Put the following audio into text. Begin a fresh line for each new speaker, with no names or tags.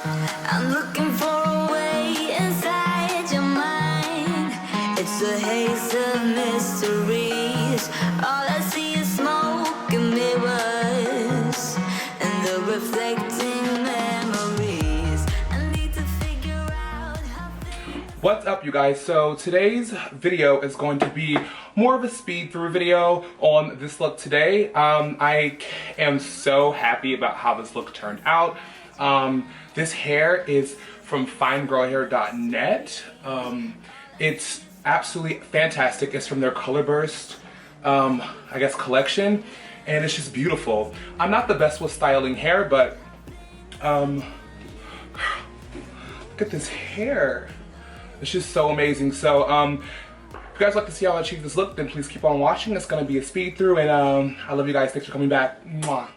I'm looking for a way inside your mind. It's a haze of mysteries. All I see is smoke and mirrors, and the reflecting memories. I need to figure out how.
What's up, you guys? So today's video is going to be more of a speed through video on this look today. I am so happy about how this look turned out. This hair is from finegirlhair.net. It's absolutely fantastic. It's from their Color Burst, I guess, collection, and it's just beautiful. I'm not the best with styling hair, but girl, look at this hair. It's just so amazing. So if you guys like to see how I achieve this look, then please keep on watching. It's gonna be a speed through, and I love you guys. Thanks for coming back. Mwah.